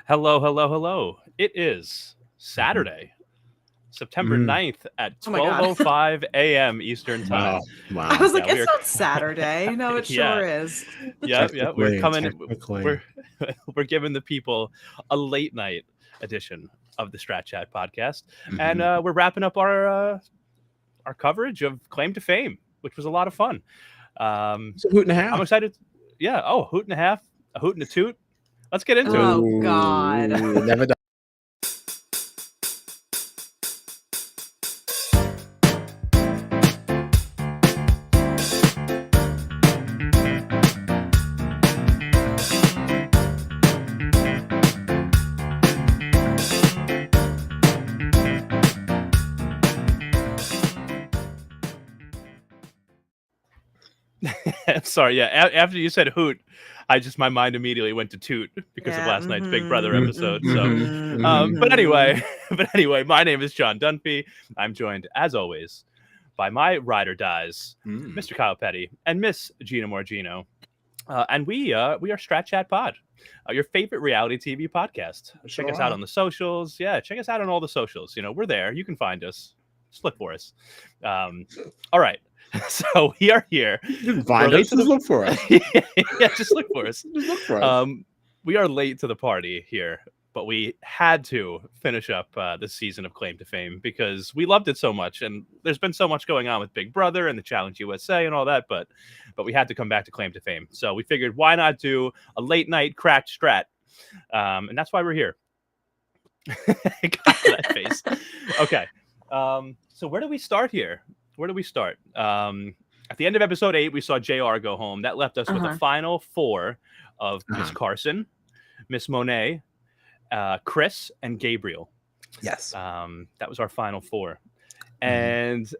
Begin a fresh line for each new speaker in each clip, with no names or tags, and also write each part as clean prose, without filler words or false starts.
Hello, hello, hello. It is
Mhm.
Saturday, September
Mm.
9th at
Oh my God.
12:05 a.m. Eastern
Wow.
Time.
I
Wow.
was like,
Yeah, we
it's
are
not Saturday. No, it
yeah.
sure is.
Yeah, we're coming
Technically.
we're we're giving the people a late night edition of the Strat Chat podcast. And
Mhm.
we're wrapping up our coverage of Claim to Fame, which was a lot of fun. Um
It's a hoot and a
I'm
half.
excited. Yeah, oh, hoot and a half, a hoot and a toot. Let's get into it.
Oh God.
Ooh, never done.
Sorry, yeah. After you said hoot, my mind immediately went to toot because of
Yeah.
last night's Big Brother
Mm,
episode. So, but
Mm-hmm.
anyway, my name is John Dunphy. I'm joined, as always, by my ride or dies,
mm.
Mr. Kyle Petty and Miss Gina Morgino, and we are Strat Chat Pod, your favorite reality TV podcast. Check
Sure
us out
are.
on the socials. Yeah, check us out on all the socials. We're there. You can find us. Just look for us. All right. So we are here.
You can
We're
find
late
us.
to
Just
the
look for us.
yeah, just look for us.
Just look for us.
We are late to the party here, but we had to finish up this season of Claim to Fame because we loved it so much, and there's been so much going on with Big Brother and the Challenge USA and all that, but we had to come back to Claim to Fame. So we figured, why not do a late night cracked strat, and that's why we're here. Got that face. Okay. So where do we start here? Where do we start? At the end of episode 8, we saw JR go home. That left us with a
Uh-huh.
final 4 of Miss
Uh-huh.
Carson, Miss Monet, Chris, and Gabriel.
Yes.
That was our final 4.
Mhm.
And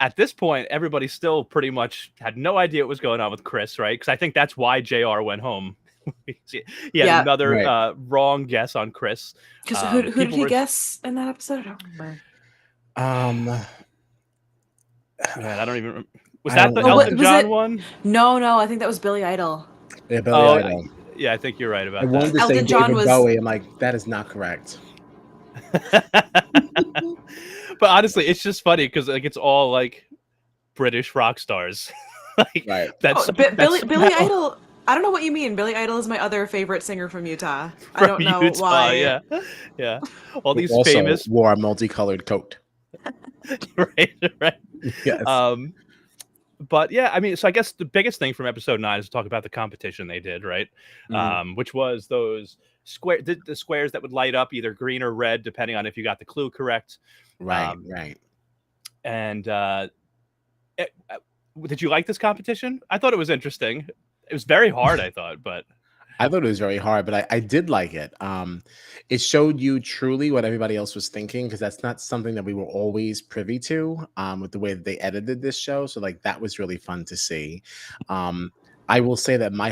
at this point, everybody still pretty much had no idea what was going on with Chris, right? Because I think that's why JR went home. He had
Yeah.
another
Right.
Wrong guess on Chris.
Because who did
People
he
were,
guess in that episode? I don't remember.
Um,
man, I don't even. Was
I
that
don't
the
Oh,
know.
what
Elton
was
John
it?
one?
No, I think that was Billy Idol.
Yeah, Billy
Oh,
Idol.
yeah, I think you're right
I
about
wanted
that.
to say
Elton John
David
was.
Bowie. I'm like, that is not correct.
But honestly, it's just funny because like it's all like British rock stars. Like
Right.
that's
Oh,
that's
Billy
somehow
Idol. I don't know what you mean. Billy Idol is my other favorite singer from Utah. I
from
don't know
Utah.
why.
Yeah, yeah. All
Who
these
also
famous,
wore a multicolored coat.
right.
Yes.
Um, but yeah, I mean, so I guess the biggest thing from episode 9 is to talk about the competition they did, right?
Mhm.
Which was those the squares that would light up either green or red depending on if you got the clue correct.
Right.
Um,
Right.
and it, did you like this competition? I thought it was interesting. It was very hard, I thought, but
I thought it was very hard, but I did like it. It showed you truly what everybody else was thinking because that's not something that we were always privy to with the way that they edited this show. So like that was really fun to see. Um, I will say that my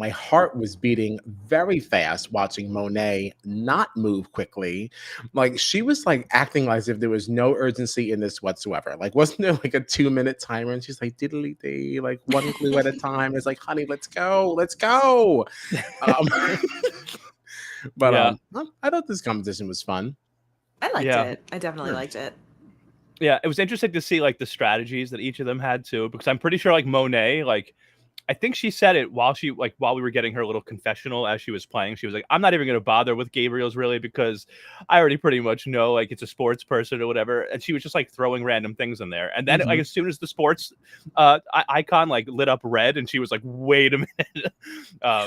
heart was beating very fast watching Monet not move quickly. Like she was like acting as if there was no urgency in this whatsoever. Like wasn't there like a 2-minute timer and she's like diddly dee, like one clue at a time. It's like, honey, let's go, let's go. Um, but
yeah,
I thought this competition was fun.
I liked
yeah.
it. I definitely
Yeah.
liked it.
Yeah, it was interesting to see like the strategies that each of them had too, because I'm pretty sure like Monet, like I think she said it while we were getting her little confessional as she was playing. She was like, "I'm not even going to bother with Gabriel's really because I already pretty much know like it's a sports person or whatever." And she was just like throwing random things in there. And then like
Mhm.
as soon as the sports icon like lit up red, and she was like, "Wait a minute."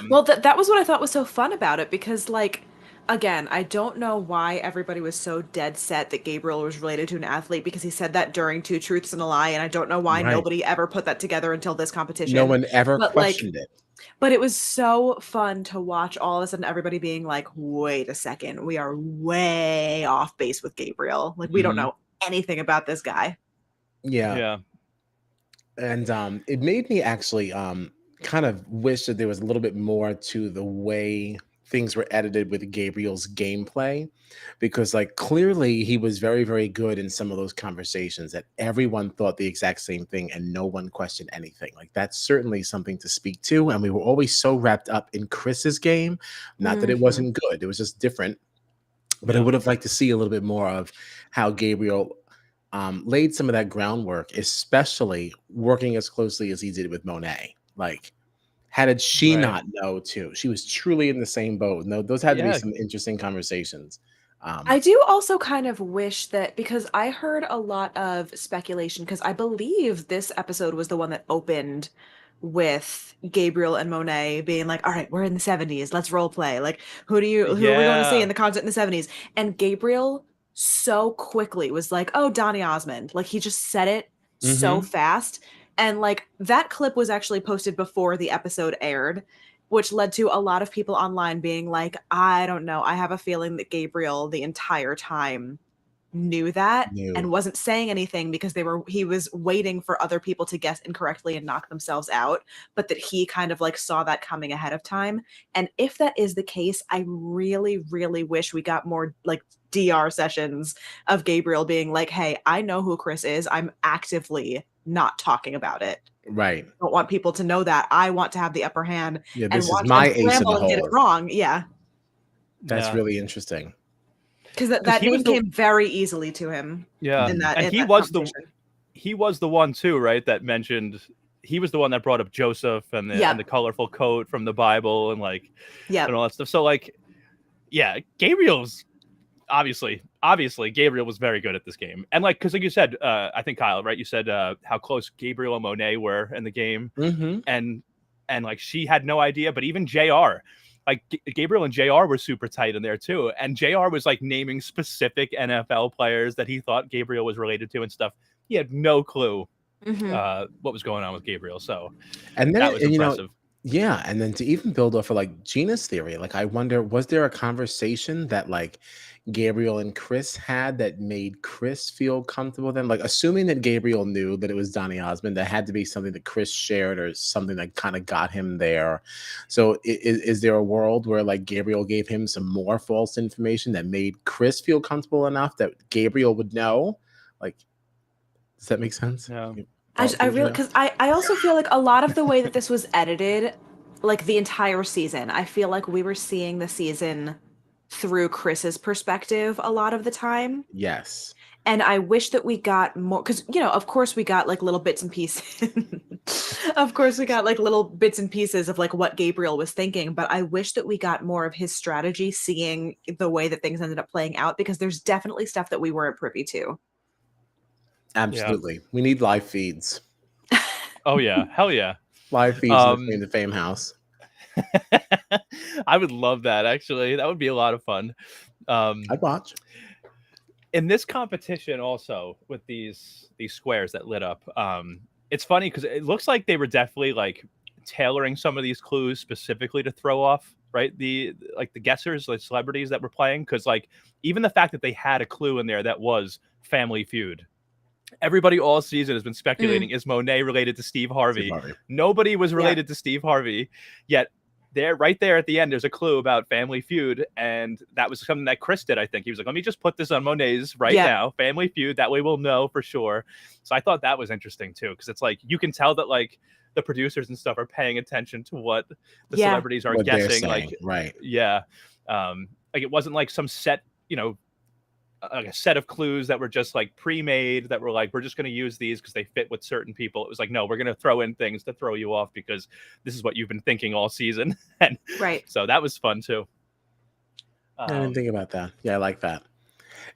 Well, that was what I thought was so fun about it because, like, again, I don't know why everybody was so dead set that Gabriel was related to an athlete because he said that during Two Truths and a Lie, and I don't know why
Right.
nobody ever put that together until this
No
competition.
one ever
But like,
questioned it.
but it was so fun to watch all of a sudden everybody being like, wait a second, we are way off base with Gabriel. Like, we don't
Mhm.
know anything about this guy.
Yeah.
Yeah,
And it made me actually kind of wish that there was a little bit more to the way things were edited with Gabriel's gameplay, because like clearly he was very, very good in some of those conversations that everyone thought the exact same thing and no one questioned anything. Like that's certainly something to speak to. And we were always so wrapped up in Chris's game. Not that it
Mhm.
wasn't good, it was just different. But I
Yeah.
would have liked to see a little bit more of how Gabriel laid some of that groundwork, especially working as closely as he did with Monet. Like, how did she
Right.
not know too? She was truly in the same boat. No, those had to be
Yeah.
some interesting conversations.
I do also kind of wish that, because I heard a lot of speculation, because I believe this episode was the one that opened with Gabriel and Monet being like, all right, we're in the 70s, let's role play. Like, who are we going to see in
Yeah.
the content in the 70s? And Gabriel so quickly was like, oh, Donny Osmond. Like he just said it so
Mhm.
fast. And like that clip was actually posted before the episode aired, which led to a lot of people online being like, I don't know. I have a feeling that Gabriel the entire time knew that
New.
and wasn't saying anything because he was waiting for other people to guess incorrectly and knock themselves out, but that he kind of like saw that coming ahead of time. And if that is the case, I really, really wish we got more like DR sessions of Gabriel being like, hey, I know who Chris is. I'm actively not talking about it.
Right.
Don't want people to know that. I want to have the upper hand
Yeah,
and
this is
watch and
my ace in
scramble
the
and get it
hole.
wrong. Yeah.
That's
Yeah.
really interesting.
Because
Because
that
he was
name
the
came very easily to him
yeah,
in
Mhm.
and
that competition.
he was the one too, right? That mentioned he was the one that brought up Joseph and the
Yep.
colorful coat from the Bible and like and
Yep.
all that stuff. So like, yeah, Gabriel's obviously Gabriel was very good at this game. And like, because like you said, I think Kyle, right? You said how close Gabriel and Monet were in the game,
Mhm.
and like she had no idea, but even Jr. Like Gabriel and Jr. were super tight in there too, and Jr. was like naming specific NFL players that he thought Gabriel was related to and stuff. He had no clue
Mhm.
what was going on with Gabriel, so
And then
that was
and you know,
impressive.
yeah, and then to even build off of like Gina's theory, like I wonder, was there a conversation that like Gabriel and Chris had that made Chris feel comfortable then? Like assuming that Gabriel knew that it was Donny Osmond, that had to be something that Chris shared or something that kind of got him there. So is there a world where like Gabriel gave him some more false information that made Chris feel comfortable enough that Gabriel would know? Like, does that make sense?
Yeah,
Thoughts,
I really,
Adriana?
because I also feel like a lot of the way that this was edited, like the entire season, I feel like we were seeing the season through Chris's perspective a lot of the time.
Yes.
And I wish that we got more, because, you know, of course we got like little bits and pieces. Of course we got like little bits and pieces of like what Gabriel was thinking, but I wish that we got more of his strategy, seeing the way that things ended up playing out, because there's definitely stuff that we weren't privy to.
yeah.
Absolutely. We need live feeds.
Oh yeah, hell yeah.
Live feeds in the Claim
Um,
to Fame house.
I would love that actually. That would be a lot of fun.
I'd watch.
In this competition also with these squares that lit up, it's funny because it looks like they were definitely like tailoring some of these clues specifically to throw off right the like the guessers, like celebrities that were playing, because like even the fact that they had a clue in there that was Family Feud. Everybody all season has been speculating,
Mm.
is Monet related to Steve
Steve
Harvey?
Harvey.
Nobody was
Yeah.
related to Steve Harvey, yet right there at the end, there's a clue about Family Feud, and that was something that Chris did. I think he was like, "Let me just put this on Monet's right
Yeah.
now, Family Feud. That way, we'll know for sure." So I thought that was interesting too, because it's like you can tell that like the producers and stuff are paying attention to what the
Yeah.
celebrities are
What they're
guessing.
saying.
Like,
Right.
yeah, like it wasn't like some set, like a set of clues that were just like pre-made that were like, we're just going to use these because they fit with certain people. It was like, no, we're going to throw in things to throw you off because this is what you've been thinking all season. And
Right.
so that was fun too.
I didn't think about that. Yeah, I like that.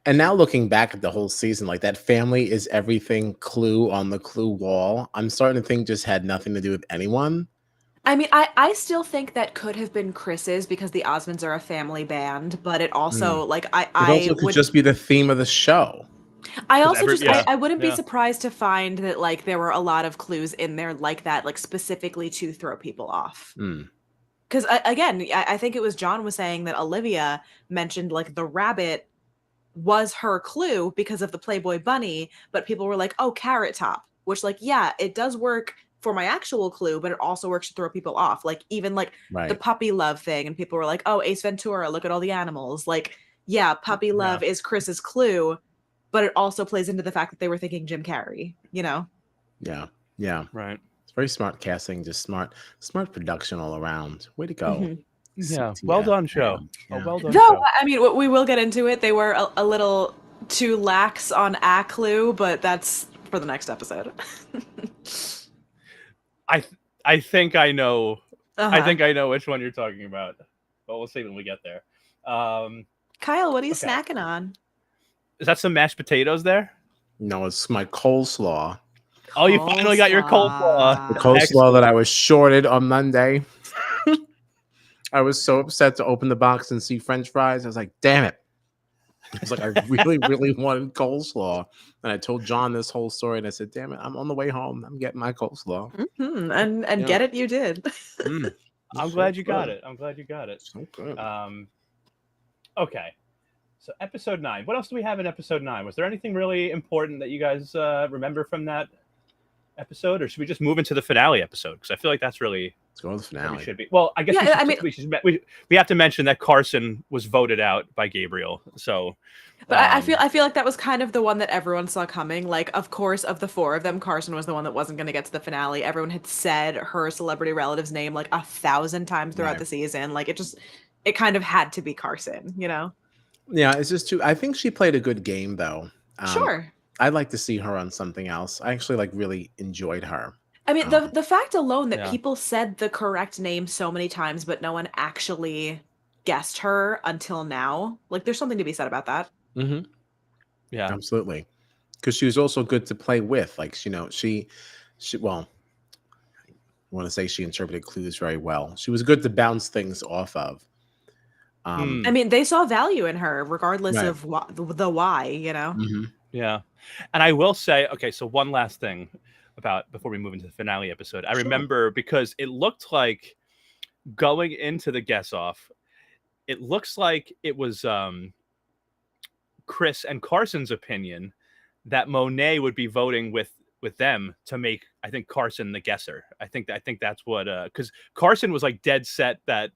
And now looking back at the whole season, like that family is everything clue on the clue wall, I'm starting to think just had nothing to do with anyone.
I mean, I still think that could have been Chris's, because the Osmonds are a family band, but it also like
It also could just be the theme of the show.
I
'Cause
also just
yeah,
I wouldn't be
yeah.
surprised to find that like there were a lot of clues in there like that, like specifically to throw people off.
Mm.
Because again, I think it was John was saying that Olivia mentioned like the rabbit was her clue because of the Playboy bunny, but people were like, "Oh, Carrot Top," which like yeah, it does work for my actual clue, but it also works to throw people off. Like even like the
Right.
puppy love thing, and people were like, "Oh, Ace Ventura, look at all the animals." Like, yeah, puppy love is Chris's clue, but it also plays into the fact that they were thinking Jim Carrey. You know?
Yeah. Yeah.
Right.
It's very smart casting, just smart production all around. Way to go.
Mhm.
Yeah. Well
CTF,
done, show.
man.
A
Yeah.
well done
Though
show.
I mean, we will get into it. They were a little too lax on a clue, but that's for the next episode.
I think I know. I
Uh-huh.
think I know which one you're talking about, but we'll see when we get there.
Kyle, what are you
Okay.
snacking on?
Is that some mashed potatoes there?
No, it's my coleslaw.
Oh, you finally got your coleslaw.
The coleslaw that I was shorted on Monday. I was so upset to open the box and see French fries. I was like, damn it. I was like, I really, really wanted coleslaw. And I told John this whole story, and I said, damn it, I'm on the way home. I'm getting my coleslaw.
Mm-hmm. And
Yeah.
get it, you did.
I'm glad you got it. I'm glad you got it.
So good.
Okay. So episode 9. What else do we have in episode 9? Was there anything really important that you guys remember from that episode, or should we just move into the finale episode? Because I feel like that's really
Let's go to the finale.
should be. Well, I guess
Yeah,
we have to mention that Carson was voted out by Gabriel. So,
but I feel like that was kind of the one that everyone saw coming. Like, of course, of the 4 of them, Carson was the one that wasn't going to get to the finale. Everyone had said her celebrity relative's name like 1,000 times throughout the season. Like, it kind of had to be Carson, you know?
Yeah, it's just too. I think she played a good game, though.
Sure.
I'd like to see her on something else. I actually really enjoyed her.
I mean, the fact alone that
Yeah.
people said the correct name so many times, but no one actually guessed her until now. Like, there's something to be said about that.
Mm-hmm.
yeah,
Absolutely, because she was also good to play with. Like, she well, I want to say she interpreted clues very well. She was good to bounce things off of.
I mean, they saw value in her, regardless
Right.
of the why, you know?
Mm-hmm.
yeah. And I will say, okay, so one last thing about before we move into the finale episode. I remember because it looked like going into the guess off, it looks like it was Chris and Carson's opinion that Monet would be voting with them to make, I think, Carson the guesser. I think that's what because Carson was like dead set that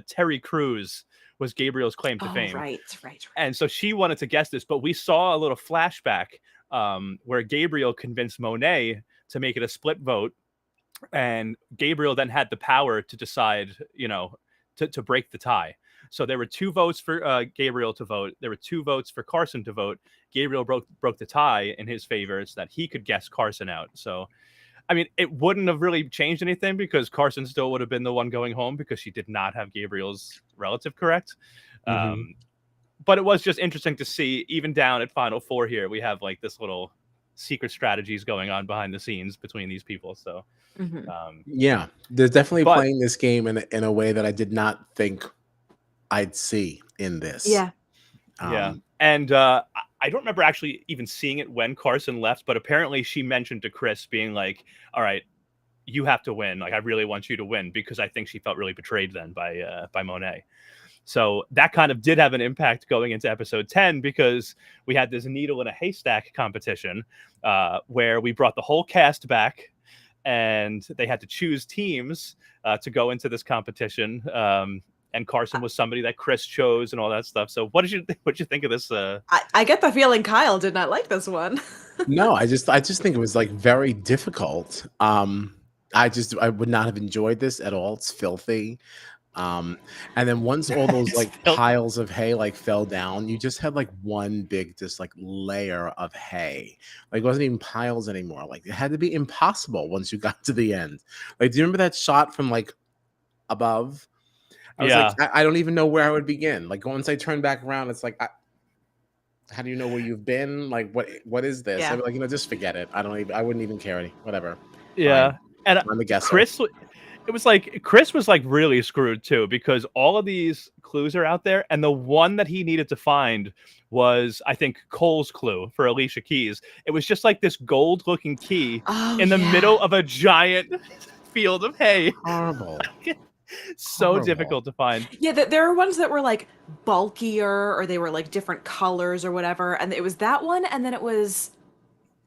Terry Crews was Gabriel's claim to fame.
Right.
And so she wanted to guess this, but we saw a little flashback where Gabriel convinced Monet to make it a split vote, and Gabriel then had the power to decide, to break the tie. So there were 2 votes for Gabriel to vote. There were 2 votes for Carson to vote. Gabriel broke the tie in his favor so that he could guess Carson out. So, I mean, it wouldn't have really changed anything because Carson still would have been the one going home because she did not have Gabriel's relative correct.
Mm-hmm.
But it was just interesting to see, even down at Final 4 here, we have like this little secret strategies going on behind the scenes between these people. So,
Yeah, they're definitely playing this game in a way that I did not think I'd see in this.
Yeah.
Yeah. And I don't remember actually even seeing it when Carson left, but apparently she mentioned to Chris being like, all right, you have to win. Like, I really want you to win, because I think she felt really betrayed then by Monet. So that kind of did have an impact going into episode 10, because we had this needle in a haystack competition where we brought the whole cast back and they had to choose teams to go into this competition. And Carson was somebody that Chris chose and all that stuff. So what did you think of this?
I get the feeling Kyle did not like this one.
No, I just think it was like very difficult. I would not have enjoyed this at all. It's filthy. And then once all those like piles of hay like fell down, you just had like one big just like layer of hay. Like, it wasn't even piles anymore. Like, it had to be impossible once you got to the end. Like, do you remember that shot from like above? I was like, I don't even know where I would begin. Like, once I turn back around, it's like, how do you know where you've been? Like, what is this?
Yeah.
I'd be like, just forget it. I wouldn't even care whatever.
Yeah.
Fine.
And
I'm the guesser.
Chris was like really screwed too, because all of these clues are out there, and the one that he needed to find was, I think, Cole's clue for Alicia Keys. It was just like this gold looking key in the middle of a giant field of hay.
Horrible.
So horrible. Difficult to find.
Yeah, there are ones that were like bulkier, or they were like different colors or whatever, and it was that one, and then it was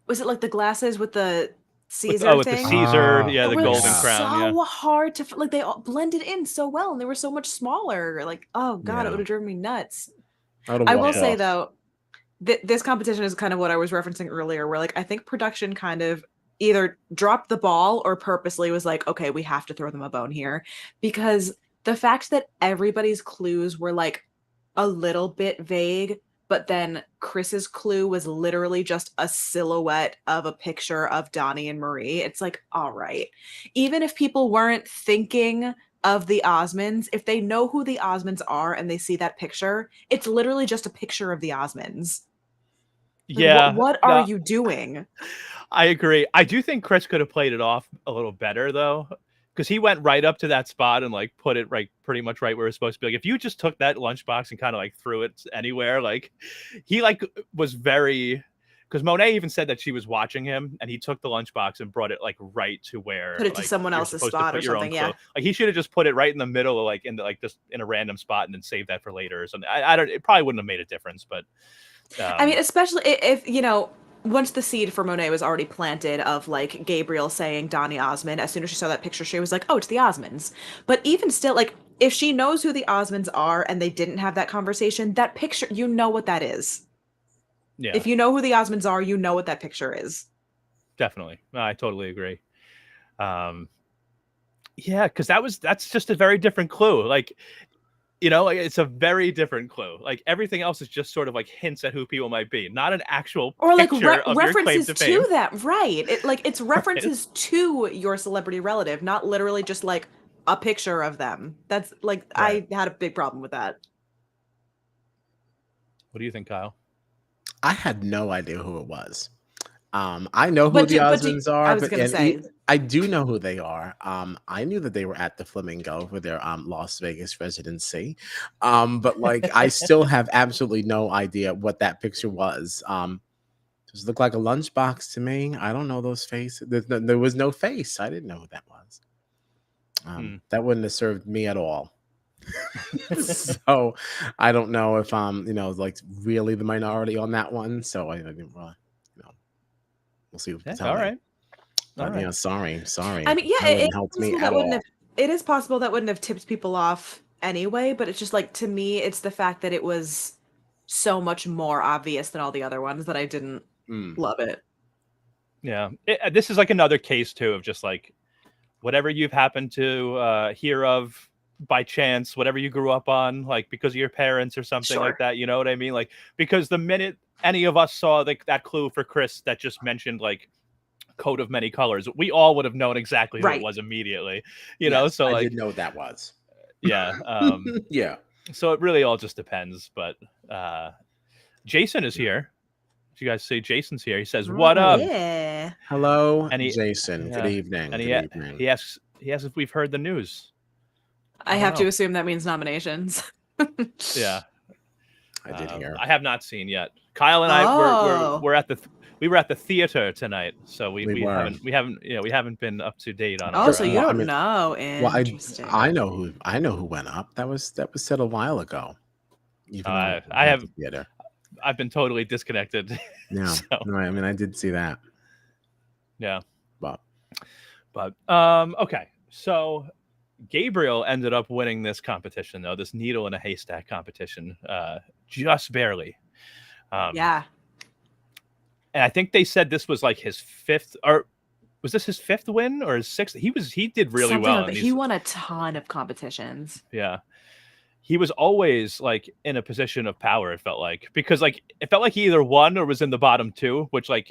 it like the glasses with the Caesar
with the
thing.
Caesar,
Oh,
yeah,
It
the
was
golden
yeah.
crown,
so
yeah.
hard to like. They all blended in so well, and they were so much smaller. Like, oh god, it
Yeah.
would have driven me nuts.
I would have
I will
walked
say
Yeah.
off.
though, this competition is kind of what I was referencing earlier, where like I think production kind of either dropped the ball or purposely was like, okay, we have to throw them a bone here, because the fact that everybody's clues were like a little bit vague, but then Chris's clue was literally just a silhouette of a picture of Donnie and Marie. It's like, all right. Even if people weren't thinking of the Osmonds, if they know who the Osmonds are and they see that picture, it's literally just a picture of the Osmonds. Like,
Yeah.
what are
No,
you doing?
I agree. I do think Chris could have played it off a little better though, because he went right up to that spot and like put it right, pretty much right where it's supposed to be. Like if you just took that lunchbox and kind of like threw it anywhere, like he like was very. Because Monet even said that she was watching him, and he took the lunchbox and brought it like right to where
Put it to
like
someone
you're
else's
supposed to
spot or
put your own
something. Yeah.
clue. Like he should have just put it right in the middle, of, like in the like just in a random spot, and then save that for later or something. I don't. It probably wouldn't have made a difference, but
I mean, especially if, once the seed for Monet was already planted of like Gabriel saying Donny Osmond, as soon as she saw that picture, she was like, oh, it's the Osmonds. But even still, like, if she knows who the Osmonds are and they didn't have that conversation, that picture, you know what that is.
yeah,
If you know who the Osmonds are, you know what that picture is.
definitely. No, I totally agree. Yeah, because that's just a very different clue. Like, like, it's a very different clue. Like everything else is just sort of like hints at who people might be, not an actual
Or like
picture of your claim
references
to
to
fame.
that, right? It's
Right?
references to your celebrity relative, not literally just like a picture of them. That's like
Right.
I had a big problem with that.
What do you think, Kyle?
I had no idea who it was. I know who
But
the
do
Osmonds
I
are,
was
but
gonna say,
I do know who they are. I knew that they were at the Flamingo for their Las Vegas residency, but like I still have absolutely no idea what that picture was. Does it look like a lunchbox to me? I don't know those faces. There was no face. I didn't know who that was. That wouldn't have served me at all. So I don't know if like really the minority on that one. So I didn't really, we'll see what they
Yeah,
tell
all
me.
right. All
But
right.
yeah, sorry.
I mean, yeah,
That wouldn't help me at all.
it is possible that wouldn't have tipped people off anyway, but it's just like to me, it's the fact that it was so much more obvious than all the other ones that I didn't
Mm.
love it.
Yeah. This is like another case too of just like whatever you've happened to hear of by chance, whatever you grew up on, like because of your parents or something like
Sure.
that. You know what I mean? Like because the minute any of us saw that clue for Chris that just mentioned like coat of many colors, we all would have known exactly who it
Right.
was immediately.
Yes,
So
I
like
did know what that was.
yeah.
Yeah.
So it really all just depends. But Jason is here. Did you guys see Jason's here? He says, "What up?"
Yeah.
Hello,
And he,
Jason. Good
yeah,
evening.
and
Good evening.
he asks if we've heard the news.
I
don't
have to
know.
assume that means nominations.
Yeah,
I did hear.
I have not seen yet. Kyle and I
Oh.
we're at we were at the theater tonight, so we
were.
haven't been up to date on
Oh,
our.
so you
Well, I
don't
mean,
know.
Well,
Interesting.
I know who went up. That was said a while ago. Even though
I
at
have
the theater.
I've been totally disconnected.
Yeah,
So,
no, I mean I did see that.
yeah,
But
okay, so Gabriel ended up winning this competition though, this needle in a haystack competition, just barely.
Yeah.
And I think they said this was like his fifth, or was this his fifth win or his sixth? He did really
Something
well.
like that.
In these,
He won a ton of competitions.
yeah. He was always like in a position of power, it felt like, because like it felt like he either won or was in the bottom two, which like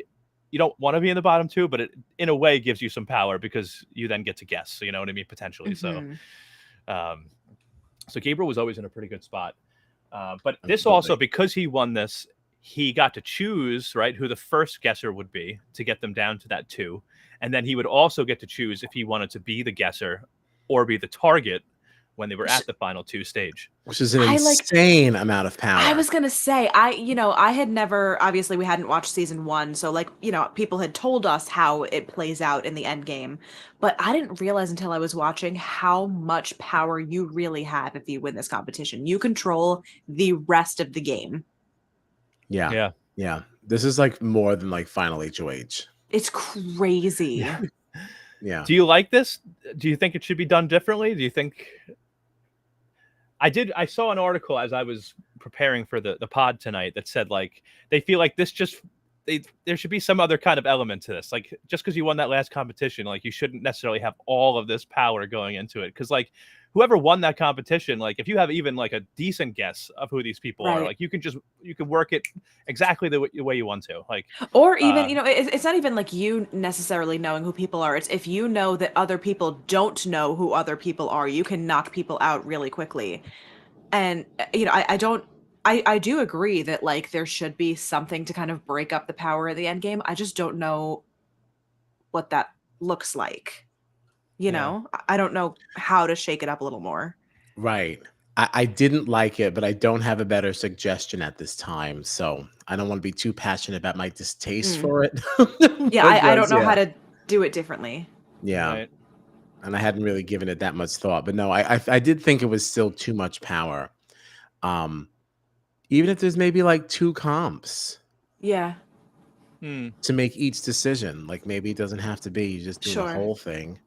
you don't want to be in the bottom two, but it in a way gives you some power because you then get to guess. So you know what I mean? Potentially.
Mhm.
So Gabriel was always in a pretty good spot. But this
Absolutely.
also, because he won this, he got to choose, right, who the first guesser would be to get them down to that two. And then he would also get to choose if he wanted to be the guesser or be the target when they were at the final two stage.
Which is an
I like-
insane amount of power.
I was gonna say, I had never, obviously we hadn't watched season 1, so like, people had told us how it plays out in the end game, but I didn't realize until I was watching how much power you really have if you win this competition. You control the rest of the game.
Yeah. This is like more than like final HOH.
It's crazy.
Yeah.
Do you like this? Do you think it should be done differently? Do you think I saw an article as I was preparing for the pod tonight that said like they feel like this just there should be some other kind of element to this. Like just because you won that last competition, like you shouldn't necessarily have all of this power going into it. Because like whoever won that competition, like if you have even like a decent guess of who these people are,
Right.
like you can work it exactly the way you want to. Like
Or even, it's not even like you necessarily knowing who people are. It's if you know that other people don't know who other people are, you can knock people out really quickly. And I do agree that like there should be something to kind of break up the power of the end game. I just don't know what that looks like.
Yeah.
I don't know how to shake it up a little more.
Right. I didn't like it, but I don't have a better suggestion at this time. So I don't want to be too passionate about my distaste
Mm.
for it.
Yeah, I don't
Because,
know how to do it differently.
yeah.
right.
And I hadn't really given it that much thought. But no, I did think it was still too much power. Um, even if there's maybe like 2 comps
Yeah,
Hmm.
to make each decision. Like maybe it doesn't have to be you just do the
sure.
whole thing.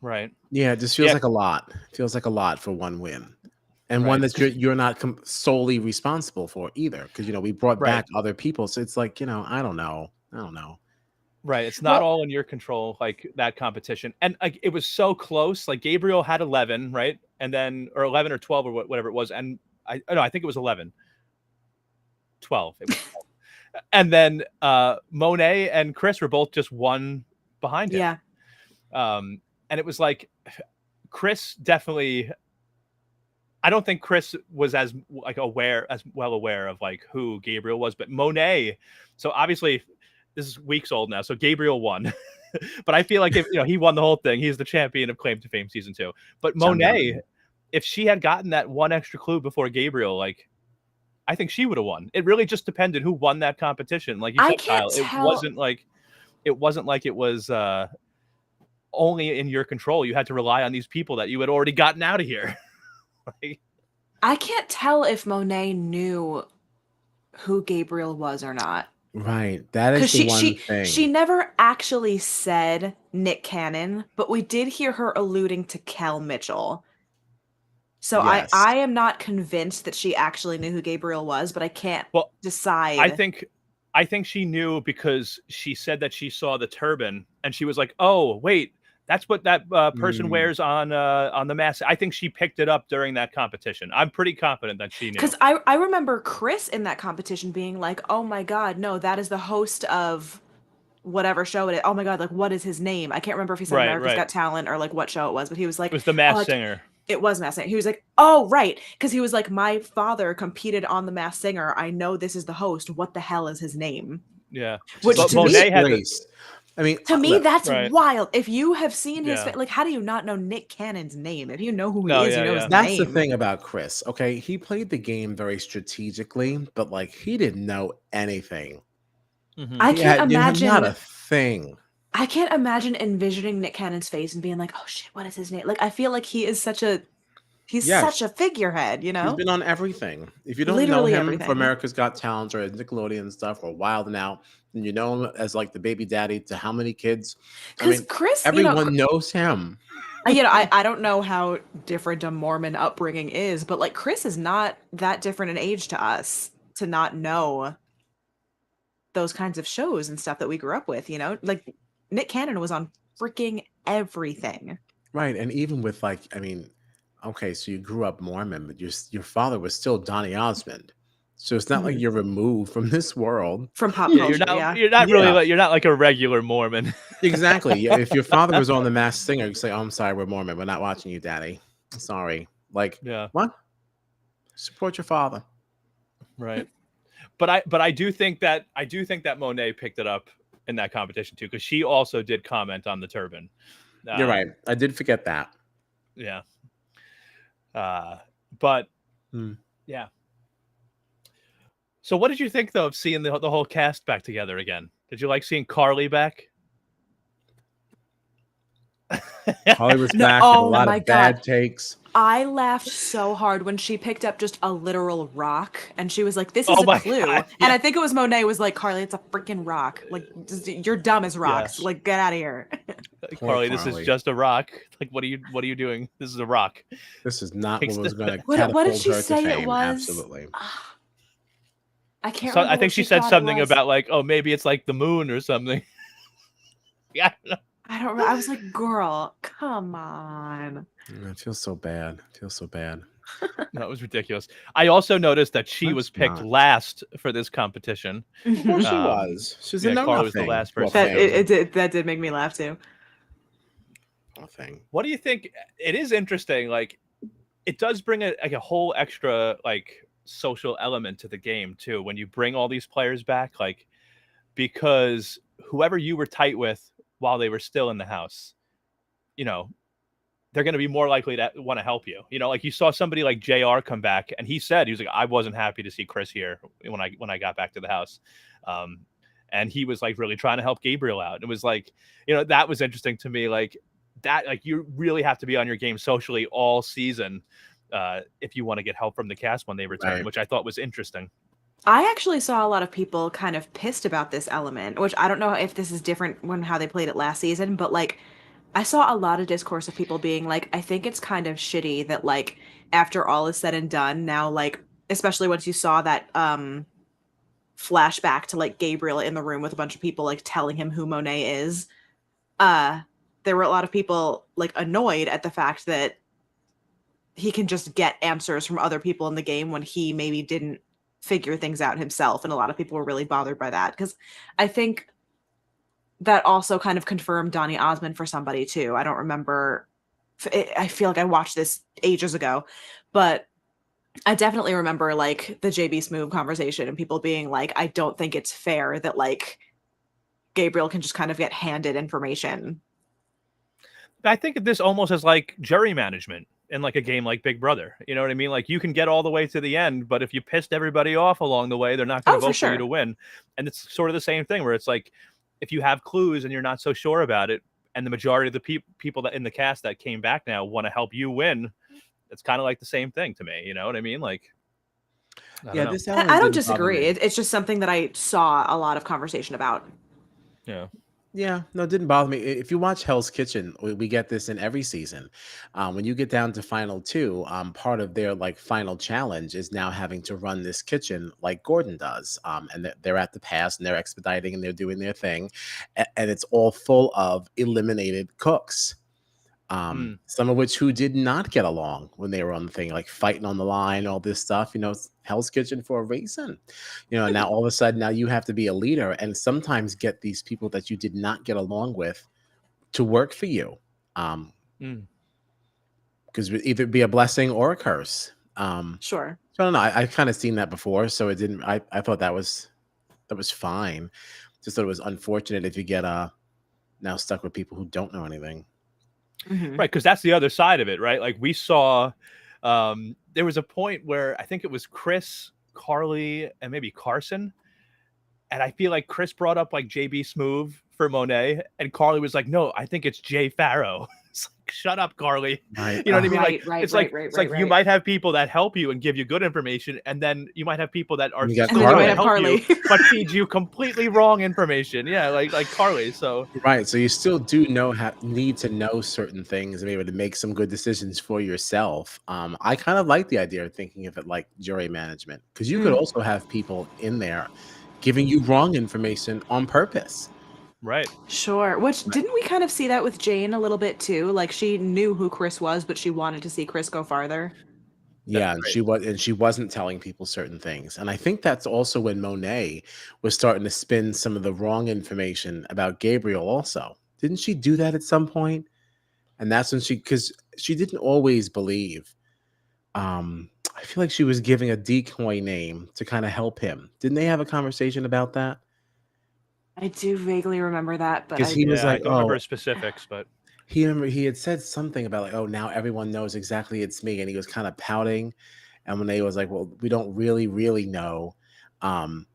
Right.
Yeah, it just feels
Yeah.
like a lot. It feels like a lot for one win. And one
Right.
that you're not solely responsible for either, because we brought
Right.
back other people, so it's like I don't know.
Right. It's not
Well,
all in your control, like that competition. And like it was so close. Like Gabriel had 11, right? And then, or 11 or 12 or whatever it was. And I think it was 11, 12. It was 12. And then Monet and Chris were both just one behind him.
yeah.
And it was like Chris definitely, I don't think Chris was as well aware of like who Gabriel was, but Monet. So obviously this is weeks old now. So Gabriel won, but I feel like if he won the whole thing, he's the champion of Claim to Fame season 2. But Monet,
Champion.
if she had gotten that one extra clue before Gabriel, like I think she would have won. It really just depended who won that competition. Like you
I
said,
can't
Kyle,
tell.
it wasn't like it was only in your control. You had to rely on these people that you had already gotten out of here. Like,
I can't tell if Monet knew who Gabriel was or not.
Right. That is
Because
the
she
one
she she
thing.
never actually said Nick Cannon, but we did hear her alluding to Kel Mitchell. So I
Yes.
I am not convinced that she actually knew who Gabriel was, but I can't
well,
decide.
I think she knew because she said that she saw the turban and she was like, "Oh, wait, that's what that person
Mm,
wears on the mask." I think she picked it up during that competition. I'm pretty confident that she knew.
Because I remember Chris in that competition being like, "Oh my God, no, that is the host of whatever show it is. Oh my God, like what is his name?" I can't remember if he said
Right,
America's
right.
Got Talent or like what show it was, but he was
It
like,
was the
"Oh,
Masked
like,
Singer.
it was Masked Singer." He was like, "Oh, right," because he was like, "My father competed on the Masked Singer. I know this is the host. What the hell is his name?"
Yeah,
Which
just
but
to
a
me,
Monet had the
disgrace. I mean,
to me, that's
right.
wild. If you have seen his
Yeah.
like, how do you not know Nick Cannon's name? If you know who he
No,
is, you
yeah,
know his
yeah.
that's the
name.
thing about Chris. Okay, he played the game very strategically, but like he didn't know anything.
Mhm.
I
He
can't
had not
imagine.
a thing.
I can't imagine envisioning Nick Cannon's face and being like, "Oh shit, what is his name?" Like, I feel like he's such
Yes,
a figurehead,
he's been on everything. If you don't know
literally
him for
everything.
America's Got Talent or Nickelodeon stuff or Wild and Out, and you know him as like the baby daddy to how many kids? I
Because
mean,
Chris,
everyone knows him.
I don't know how different a Mormon upbringing is, but like Chris is not that different in age to us to not know those kinds of shows and stuff that we grew up with. Like Nick Cannon was on freaking everything.
Right, and even with like, I mean, okay, so you grew up Mormon, but your father was still Donny Osmond, so it's not like
Mhm.
you're removed from this world.
From pop
Yeah,
culture, yeah.
you're not really
Yeah,
like you're not like a regular Mormon.
exactly. Yeah, if your father was on The Masked Singer, you say, "Oh, I'm sorry, we're Mormon. We're not watching you, Daddy. Sorry." Like,
Yeah,
what? Support your father.
right. But I do think that Monet picked it up in that competition too, because she also did comment on the turban.
You're right. I did forget that.
Yeah. Uh, but
Hmm.
yeah. So what did you think though of seeing the whole cast back together again? Did you like seeing Carly back?
Carly was
No,
back with a
oh
lot
my
of bad
God.
takes.
I laughed so hard when she picked up just a literal rock and she was like, "This is
Oh
a
my
clue."
God.
And
Yeah.
I think it was Monet was like, "Carly, it's a freaking rock. Like, you're dumb as
Yeah.
rocks. Like, get out of here."
Poor
Carly, this is
Carly.
just a rock. Like, what are you doing? This is a rock.
This is not what
Takes
was
the,
going to
What did
catapult
she
her to
say it
fame.
was?
Absolutely.
I can't
so
remember
I think
what
she
she
said
thought it
something
was.
about like, oh, maybe it's like the moon or something. Yeah.
I don't remember. I was like, "Girl, come on."
It feels so bad. It feels so bad.
No, it was ridiculous. I also noticed that she
That's
was picked
not.
last for this competition.
Of course she
Mhm.
was. She's a
Yeah,
know
Carly was the
nothing.
last
Poor
person
That
chosen.
thing.
that did make me laugh too.
Poor thing.
What do you think? It is interesting. Like, it does bring like a whole extra like social element to the game too when you bring all these players back. Like, because whoever you were tight with while they were still in the house, you know, they're going to be more likely to want to help you. You know, like you saw somebody like JR come back and he said, he was like, I wasn't happy to see Chris here when I got back to the house. Um, and he was like really trying to help Gabriel out. It was like, you know, that was interesting to me. Like that, like you really have to be on your game socially all season if you want to get help from the cast when they return,
Right.
which I thought was interesting.
I actually saw a lot of people kind of pissed about this element, which I don't know if this is different when how they played it last season, but like I saw a lot of discourse of people being like, I think it's kind of shitty that like after all is said and done, now like especially once you saw that flashback to like Gabriel in the room with a bunch of people like telling him who Monet is, uh there were a lot of people like annoyed at the fact that he can just get answers from other people in the game when he maybe didn't figure things out himself, and a lot of people were really bothered by that because I think that also kind of confirmed Donny Osmond for somebody too. I don't remember. I feel like I watched this ages ago, but I definitely remember like the JB Smoove conversation and people being like, I don't think it's fair that like Gabriel can just kind of get handed information.
I think of this almost as like jury management in like a game like Big Brother. You know what I mean? Like you can get all the way to the end, but if you pissed everybody off along the way, they're not going to
Oh, for
vote for you to
sure.
win. And it's sort of the same thing where it's like if you have clues and you're not so sure about it, and the majority of the people that in the cast that came back now want to help you win, it's kind of like the same thing to me. You know what I mean? Like I don't
Yeah,
know.
this
I
element
don't
didn't bother
disagree.
me.
It's just something that I saw a lot of conversation about.
Yeah.
Yeah, no, it didn't bother me. If you watch Hell's Kitchen, we get this in every season. When you get down to final two, part of their like final challenge is now having to run this kitchen like Gordon does. And they're at the pass and they're expediting and they're doing their thing, and it's all full of eliminated cooks.
Mm.
Some of which who did not get along when they were on the thing, like fighting on the line, all this stuff. You know, it's Hell's Kitchen for a reason. You know, and now all of a sudden, now you have to be a leader, and sometimes get these people that you did not get along with to work for you,
Mm.
because it either be a blessing or a curse.
Sure.
So I don't know. I kind of seen that before, so it didn't. I thought that was fine. Just thought it was unfortunate if you get now stuck with people who don't know anything.
Hmm.
Right, because that's the other side of it, right? Like we saw, there was a point where I think it was Chris, Carly, and maybe Carson, and I feel like Chris brought up like JB Smoove for Monet, and Carly was like, "No, I think it's Jay Farrow." It's like, shut up, Carly.
Right.
You know what I mean? Like
Right.
it's like you might have people that help you and give you good information, and then you might have people that are
You got
And then you
still
might
going to
have
Carly.
help you,
Carly.
but feed you completely wrong information. Yeah, like Carly. So
Right. So you still do need to know certain things and be able to make some good decisions for yourself. I kind of like the idea of thinking of it like jury management, because you could
Mm,
also have people in there giving you wrong information on purpose.
right.
sure. Which
Right.
didn't we kind of see that with Jane a little bit too? Like she knew who Chris was, but she wanted to see Chris go farther.
Yeah,
That's
and
right.
she wasn't telling people certain things. And I think that's also when Monet was starting to spin some of the wrong information about Gabriel also. Didn't she do that at some point? And that's when because she didn't always believe. I feel like she was giving a decoy name to kind of help him. Didn't they have a conversation about that?
I do vaguely remember that, but
Because he was
Yeah, I
like,
don't remember
"Oh,"
specifics, but
he had said something about like, "Oh, now everyone knows exactly it's me," and he was kind of pouting. And when they was like, "Well, we don't really know," um,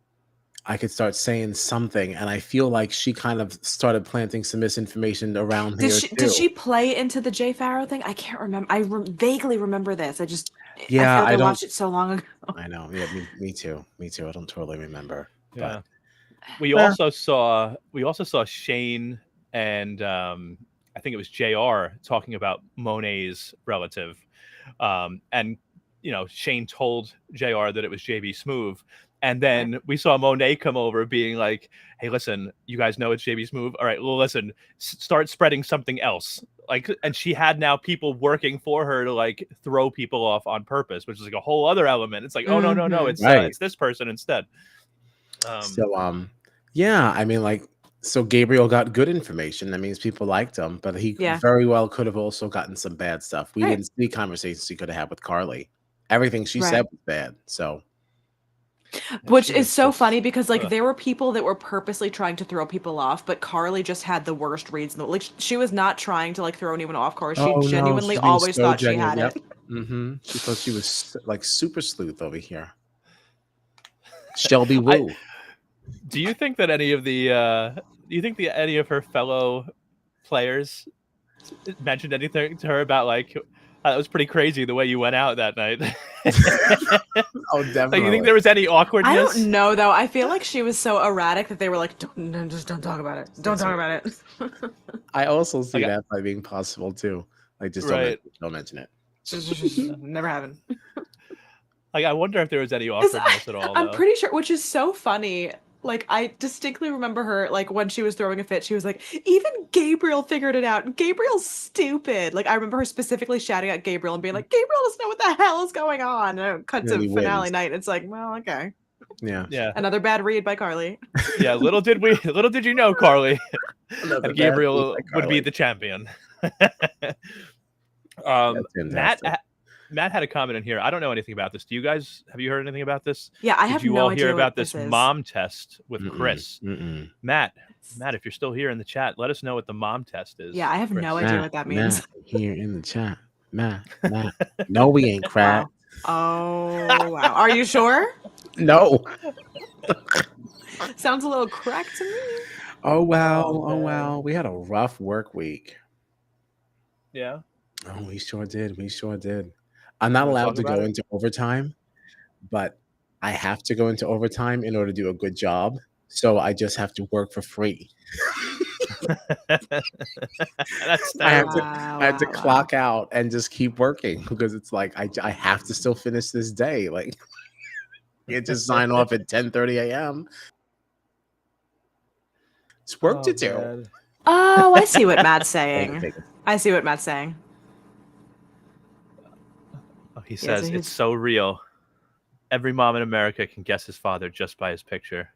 I could start saying something, and I feel like she kind of started planting some misinformation around here
Did
too.
she play into the Jay Farrow thing? I can't remember. Vaguely remember this. I
Yeah,
feel like
I
I
don't.
watched it so long ago.
I know. Yeah, me too. Me too. I don't totally remember, but
Yeah. We
eh,
also saw Shane and I think it was JR talking about Monet's relative. And Shane told JR that it was JB Smoove. And then we saw Monet come over being like, "Hey, listen, you guys know it's JB Smoove. All right, well, listen, start spreading something else." Like, and she had now people working for her to like throw people off on purpose, which is like a whole other element. It's like, oh no,
Mhm.
right.
it's this person instead.
So, yeah, I mean, like, so Gabriel got good information. That means people liked him, but he
Yeah.
very well could have also gotten some bad stuff. We
Right.
didn't see conversations he could have had with Carly. Everything she
Right.
said was bad. So,
Which
She
is
was
so
just,
funny because like
ugh.
there were people that were purposely trying to throw people off, but Carly just had the worst reads in the like she was not trying to like throw anyone off course. She
oh no,
genuinely
she's being
always
so
thought she
genuine.
had
Yep.
it.
She thought she was like super sleuth over here. Shelby
I
Woo.
do you think that any of any of her fellow players mentioned anything to her about like it was pretty crazy the way you went out that night?
Oh,
Like, you
definitely.
think there was any
I
awkwardness?
don't know though. I feel like she was so erratic that they were like, just don't talk about it. Don't talk about it.
I also see
Like,
that by being possible too. Like, just
right.
don't mention it.
Never happened.
Like, I wonder if there was any
'Cause
awkwardness at all,
I'm
though.
pretty sure, which is so funny. Like I distinctly remember her, like when she was throwing a fit, she was like, "Even Gabriel figured it out. And Gabriel's stupid." Like I remember her specifically shouting at Gabriel and being like, "Gabriel doesn't know what the hell is going on." And it cut
And then
to
he
finale
wins.
night. And it's like, well, okay,
Yeah.
Yeah,
another bad read by Carly.
yeah. Little did you know, Carly,
Another
and
bad beat
Gabriel
by
would be
Carly.
the champion.
That's
Matt
fantastic.
Matt had a comment in here. I don't know anything about this. Have you heard anything about this?
Yeah, I
Did
have
you
no
all hear
idea
about
what
this
this is.
mom test with
Mm-mm,
Chris?
mm-mm.
Matt, if you're still here in the chat, let us know what the mom test is.
Yeah, I have
Chris.
no idea what that means.
Matt, here in the chat. Matt. No, we ain't cracked.
Wow. Oh wow. Are you sure?
No.
Sounds a little cracked to me.
Oh wow.
Oh,
Oh
man.
wow. We had a rough work week.
Yeah.
Oh, we sure did. We sure did. I'm not
Wanna
allowed
talk
to
about
go
it?
into overtime, but I have to go into overtime in order to do a good job. So I just have to work for free.
That's
I have
terrible.
to I have to
Wow.
clock out and just keep working because it's like I have to still finish this day. Like, you can't just sign off at 10:30 a.m. It's work to do.
man.
Oh, I see what Matt's
Take
saying.
it.
I see what Matt's saying.
Oh, he
Yeah,
says
so
it's
he's
so real. Every mom in America can guess his father just by his picture.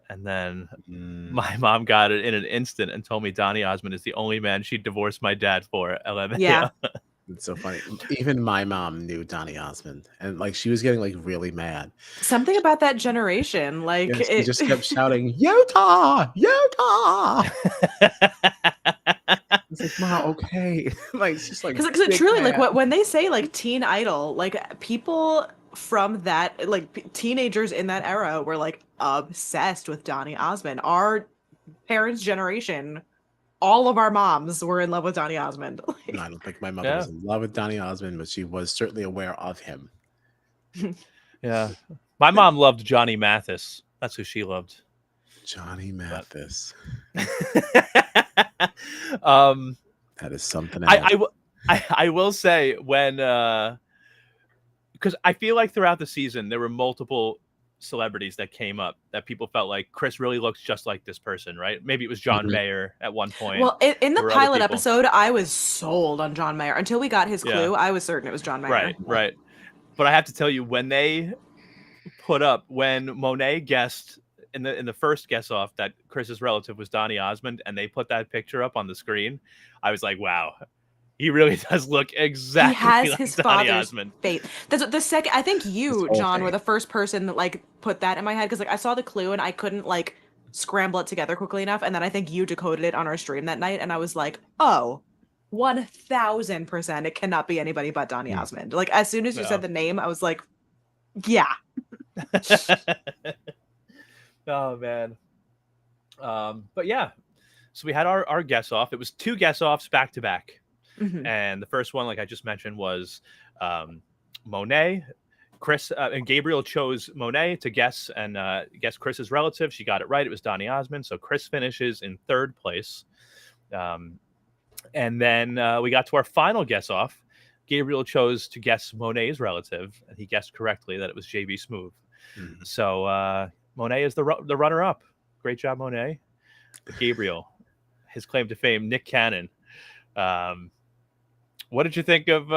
And then my mom got it in an instant and told me Donny Osmond is the only man she'd divorce my dad for. LMAO.
Yeah.
It's so funny. Even my mom knew Donny Osmond, and like she was getting like really mad.
something about that generation. Like
Yeah, she
it
just kept shouting, "Utah, Utah!" It's like, Ma, okay. Like it's just like
because it
big
truly like
mad.
when they say like teen idol, like people from that like teenagers in that era were like obsessed with Donny Osmond. Our parents' generation, all of our moms were in love with Donny Osmond.
No, I don't think my mother
Yeah.
was in love with Donny Osmond, but she was certainly aware of him.
Yeah. My mom loved Johnny Mathis. That's who she loved.
Johnny Mathis.
That
is something else.
I will say when because I feel like throughout the season there were multiple celebrities that came up that people felt like Chris really looks just like this person, right? Maybe it was John Mayer at one point.
Well, in the
or other
pilot
people.
episode, I was sold on John Mayer until we got his clue. I was certain it was John Mayer.
Right. But I have to tell you, when they put up when Monet guessed in the first guess off that Chris's relative was Donny Osmond, and they put that picture up on the screen, I was like, wow. He really does look exactly
He has
like
his
Donny
father's
Osmond.
fate. That's the second. I think you,
whole
John,
thing.
were the first person that like put that in my head because like I saw the clue and I couldn't like scramble it together quickly enough, and then I think you decoded it on our stream that night, and I was like, oh, 1000%, it cannot be anybody but Donny Osmond. Like as soon as you said the name, I was like, yeah.
Oh man. But yeah, so we had our guess off. It was 2 guess offs back to back,
Mhm.
and the first one, like I just mentioned, was Monet. Chris and Gabriel chose Monet to guess and guess Chris's relative. She got it right. It was Donny Osmond. So Chris finishes in 3rd place. And then we got to our final guess off. Gabriel chose to guess Monet's relative, and he guessed correctly that it was JB Smoove.
Mhm.
So Monet is the runner up. Great job, Monet. Gabriel, his claim to fame, Nick Cannon. What did you think of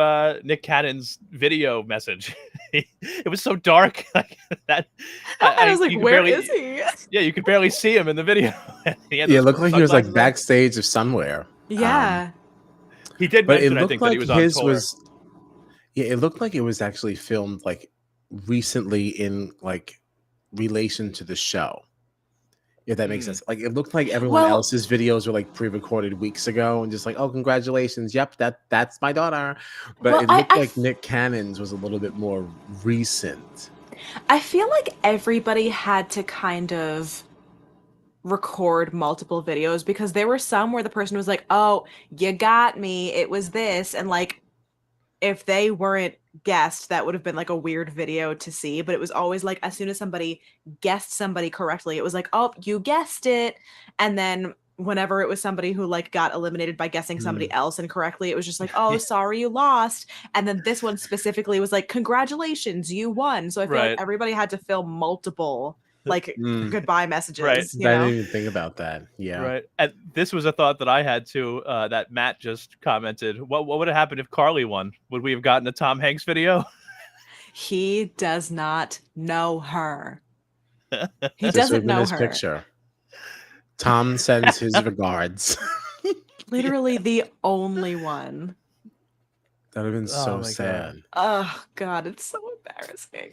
Nick Cannon's video message? It was so dark, like that.
I was like,
you could
where
barely-
is he?
Yeah, you could barely see him in the video. He had
Yeah, it
those
looked like he was like
sunglasses on.
backstage of somewhere.
Yeah.
He did
But it
mention, I
looked
think, that
like
he was on
his
tour.
was. Yeah, it looked like it was actually filmed like recently in like relation to the show. If that makes sense. Like it looked like everyone
Well-
else's videos were like pre-recorded weeks ago and just like, oh, congratulations. Yep, that's my daughter. But
Well,
it looked
I
like Nick Cannon's was a little bit more recent.
I feel like everybody had to kind of record multiple videos because there were some where the person was like, "Oh, you got me. It was this." And like if they weren't guessed, that would have been like a weird video to see, but it was always like as soon as somebody guessed somebody correctly, it was like, "Oh, you guessed it." And then whenever it was somebody who like got eliminated by guessing somebody else incorrectly, it was just like, "Oh, sorry you lost." And then this one specifically was like, "Congratulations, you won." So I feel
Right.
like everybody had to film multiple like
Mm.
goodbye messages,
Right.
you
I
know?
didn't even think about that. Yeah.
Right. And this was a thought that I had too, that Matt just commented. What would have happened if Carly won? Would we have gotten a Tom Hanks video?
He does not know her. He
This would have
doesn't
been
know
his
her.
picture. Tom sends his regards.
Literally the only one.
That would have been
Oh
so
my
sad.
Oh God, it's so embarrassing.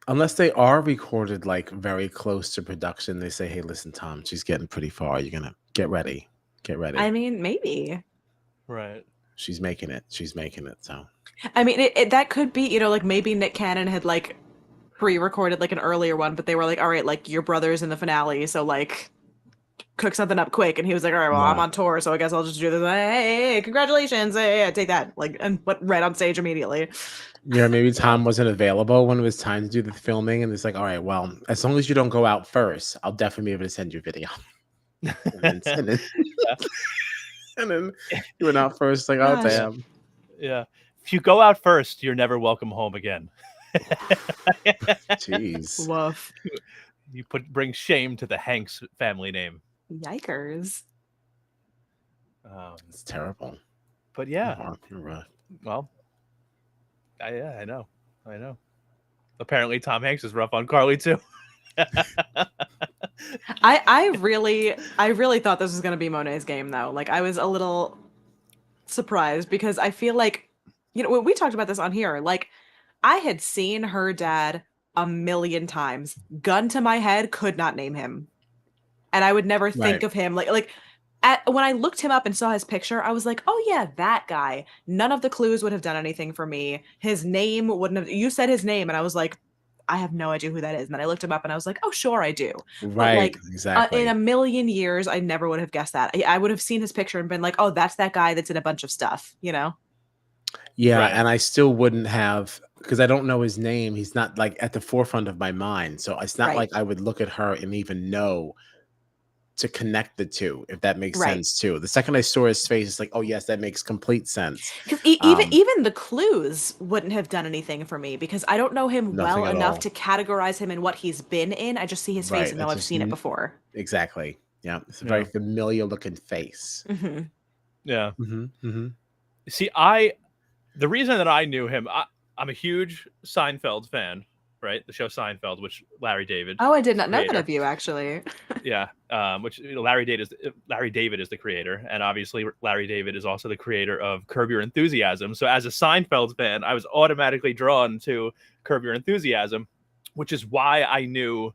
Unless they are recorded like very close to production, they say, "Hey, listen, Tom, she's getting pretty far. You're gonna get ready. Get ready.
I mean, maybe.
Right.
She's making it. She's making it." So
I mean, that could be, you know, like maybe Nick Cannon had like pre-recorded like an earlier one, but they were like, "All right, like your brother's in the finale, so like cook something up quick." And he was like, "All right, well, I'm
Yeah.
on tour, so I guess I'll just do this." Hey, congratulations! Hey, take that! Like, and went right on stage immediately.
yeah, maybe Tom wasn't available when it was time to do the filming, and it's like, "All right, well, as long as you don't go out first, I'll definitely be able to send you a video." and then you went out first, like, "Oh
Gosh.
damn."
Yeah. If you go out first, you're never welcome home again.
Jeez.
Woof.
You bring shame to the Hanks family name.
Yikers.
It's terrible.
But yeah,
You're right.
well, I know. Apparently, Tom Hanks is rough on Carly too.
I really thought this was gonna be Monet's game though. Like I was a little surprised because I feel like, you know, when we talked about this on here, like I had seen her dad a million times. Gun to my head, could not name him. And I would never think
Right.
of him like when I looked him up and saw his picture, I was like, "Oh yeah, that guy." None of the clues would have done anything for me. His name wouldn't have. You said his name, and I was like, "I have no idea who that is." And then I looked him up, and I was like, "Oh, sure, I do."
Right.
like,
Exactly.
In a million years, I never would have guessed that. I would have seen his picture and been like, "Oh, that's that guy that's in a bunch of stuff," you know?
Yeah,
Right.
and I still wouldn't have because I don't know his name. He's not like at the forefront of my mind. So it's not
Right.
like I would look at her and even know to connect the two, if that makes
Right.
sense too. The second I saw his face, it's like, oh yes, that makes complete sense.
Because
Um,
even the clues wouldn't have done anything for me because I don't know him well
Nothing at
enough
all.
to categorize him in what he's been in. I just see his face
Right,
and know
it's
I've
just
seen it before.
Exactly. Yeah, it's a very
Yeah.
familiar looking face.
Hmm.
Yeah.
Mm-hmm.
See, the reason that I knew him, I'm a huge Seinfeld fan, right? The show Seinfeld, which Larry David.
Oh, I did not know that
creator.
of you, actually.
Yeah, which Larry David is the creator, and obviously Larry David is also the creator of Curb Your Enthusiasm. So as a Seinfeld fan, I was automatically drawn to Curb Your Enthusiasm, which is why I knew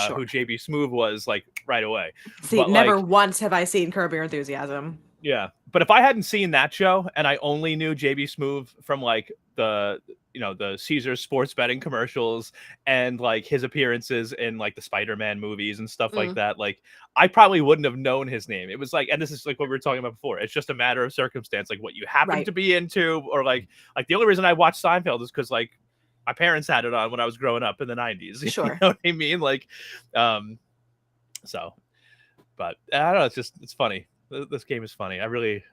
Sure.
who JB Smoove was like right away.
See,
But,
never
like-
once have I seen Curb Your Enthusiasm.
Yeah, but if I hadn't seen that show and I only knew JB Smoove from like the the Caesars sports betting commercials and like his appearances in like the Spider-Man movies and stuff like that. Like I probably wouldn't have known his name. It was like, and this is like what we were talking about before. It's just a matter of circumstance, like what you happen to be into, or like the only reason I watched Seinfeld is because like my parents had it on when I was growing up in the 90s.
Sure.
You know what I mean? Like, so, but I don't know. It's funny. This game is funny. I really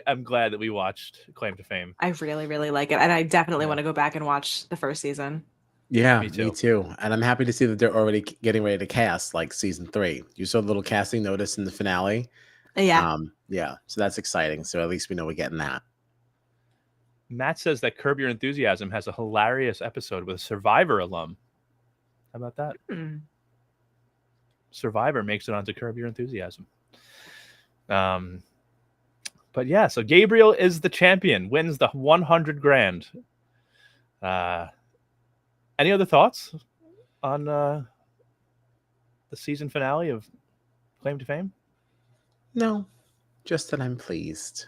am glad that we watched Claim to Fame.
I really, really like it. And I definitely want to go back and watch the first season.
Yeah, me too. And I'm happy to see that they're already getting ready to cast like season 3. You saw the little casting notice in the finale.
Yeah.
Yeah. So that's exciting. So at least we know we're getting that.
Matt says that Curb Your Enthusiasm has a hilarious episode with a Survivor alum. How about that? Survivor makes it onto Curb Your Enthusiasm. But yeah, so Gabriel is the champion, wins the 100 grand. Any other thoughts on the season finale of Claim to Fame?
No, just that I'm pleased.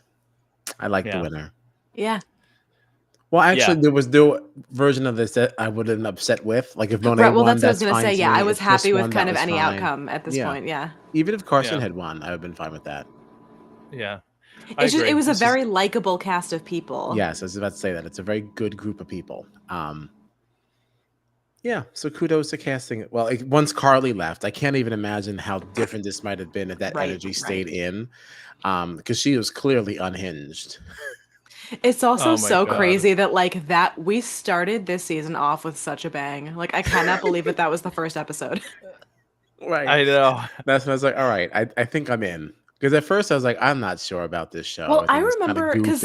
I like the winner.
Yeah.
Well, actually, there was no version of this that I would have been upset with. Like if Monet won,
that's what I was
going to
say. Yeah, I was happy with kind of any
fine.
outcome at this point. Yeah.
Even if Carson had won, I would have been fine with that.
Yeah.
It was a very likable cast of people.
Yes, I was about to say that. It's a very good group of people. Yeah, so kudos to casting. Well, once Carly left, I can't even imagine how different this might have been if that energy stayed in, because she was clearly unhinged.
It's also so crazy that like that we started this season off with such a bang. Like I cannot believe that was the first episode.
Right.
I know.
That's when I was like, all right, I think I'm in. Because at first I was like, I'm not sure about this show.
Well, I remember because